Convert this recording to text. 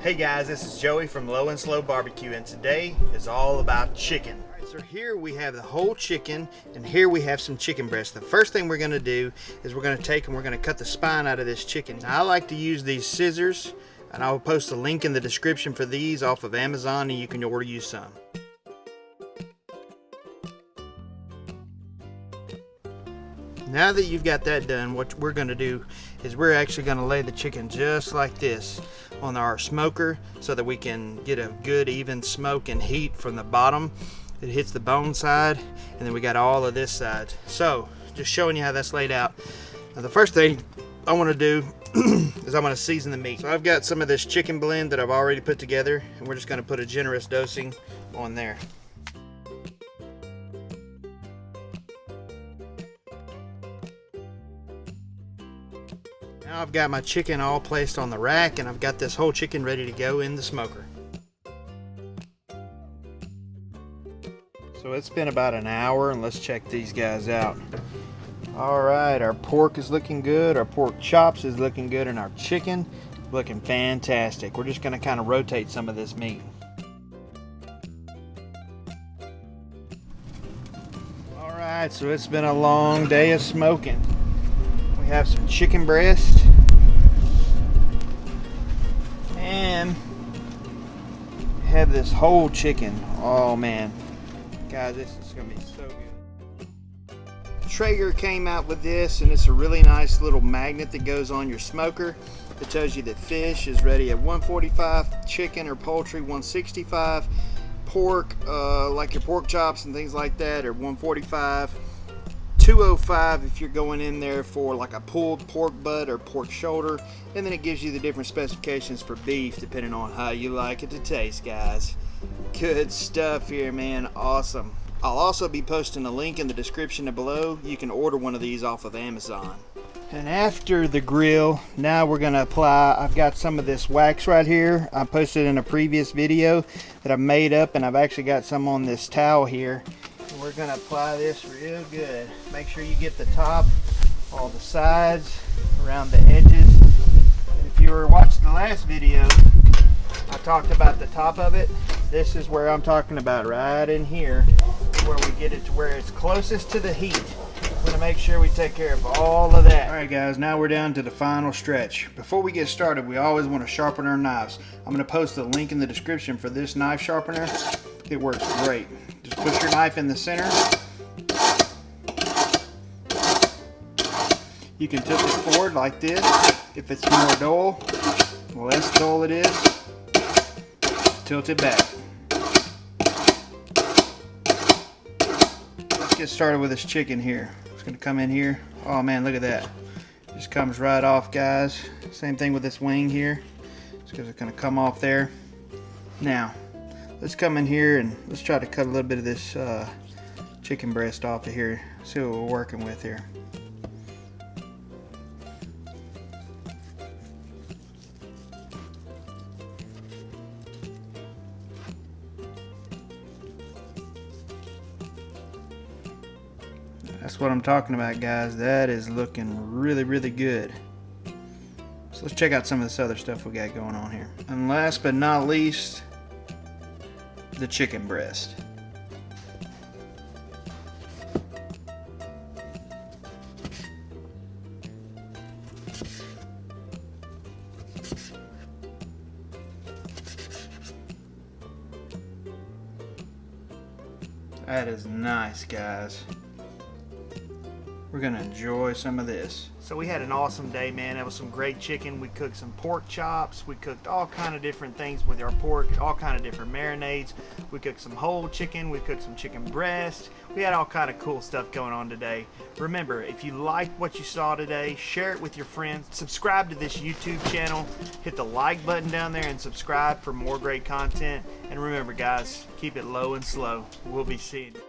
Hey guys, this is Joey from Low and Slow Barbecue, and today is all about chicken. All right, so here we have the whole chicken, and here we have some chicken breast. The first thing we're gonna do is we're gonna take and we're gonna cut the spine out of this chicken. Now, I like to use these scissors, and I will post a link in the description for these off of Amazon, and you can order you some. Now that you've got that done, what we're going to do is we're actually going to lay the chicken just like this on our smoker so that we can get a good even smoke and heat from the bottom. It hits the bone side, and then we got all of this side. So just showing you how that's laid out. Now, the first thing I want to do is I'm going to season the meat. So I've got some of this chicken blend that I've already put together, and we're just going to put a generous dosing on there. Now I've got my chicken all placed on the rack, and I've got this whole chicken ready to go in the smoker. So it's been about an hour, and let's check these guys out. Alright, our pork is looking good, our pork chops is looking good, and our chicken looking fantastic. We're just going to kind of rotate some of this meat. Alright, so it's been a long day of smoking. We have some chicken breast, and have this whole chicken. Oh man, guys, this is gonna be so good. Traeger came out with this, and it's a really nice little magnet that goes on your smoker. It tells you that fish is ready at 145, chicken or poultry 165, pork like your pork chops and things like that are 145. 205 if you're going in there for like a pulled pork butt or pork shoulder, and then it gives you the different specifications for beef depending on how you like it to taste, guys. Good stuff here, man. Awesome. I'll also be posting a link in the description below. You can order one of these off of Amazon. And after the grill, now we're gonna apply, I've got some of this wax right here. I posted in a previous video that I've made up, and I've actually got some on this towel here. We're going to apply this real good. Make sure you get the top, all the sides, around the edges. And if you were watching the last video, I talked about the top of it. This is where I'm talking about, right in here, where we get it to where it's closest to the heat. We're going to make sure we take care of all of that. Alright guys, now we're down to the final stretch. Before we get started, we always want to sharpen our knives. I'm going to post the link in the description for this knife sharpener. It works great. Just push your knife in the center. You can tilt it forward like this. If it's more dull, the less dull it is, tilt it back. Let's get started with this chicken here. It's going to come in here. Oh man, look at that. Just comes right off, guys. Same thing with this wing here. It's going to come off there. Now, let's come in here and let's try to cut a little bit of this chicken breast off of here. See what we're working with here. That's what I'm talking about, guys. That is looking really, really good. So let's check out some of this other stuff we got going on here. And last but not least, the chicken breast. That is nice, guys. We're gonna enjoy some of this. So we had an awesome day, man. That was some great chicken. We cooked some pork chops. We cooked all kind of different things with our pork, all kind of different marinades. We cooked some whole chicken. We cooked some chicken breast. We had all kind of cool stuff going on today. Remember, if you liked what you saw today, share it with your friends. Subscribe to this YouTube channel. Hit the like button down there and subscribe for more great content. And remember, guys, keep it low and slow. We'll be seeing you.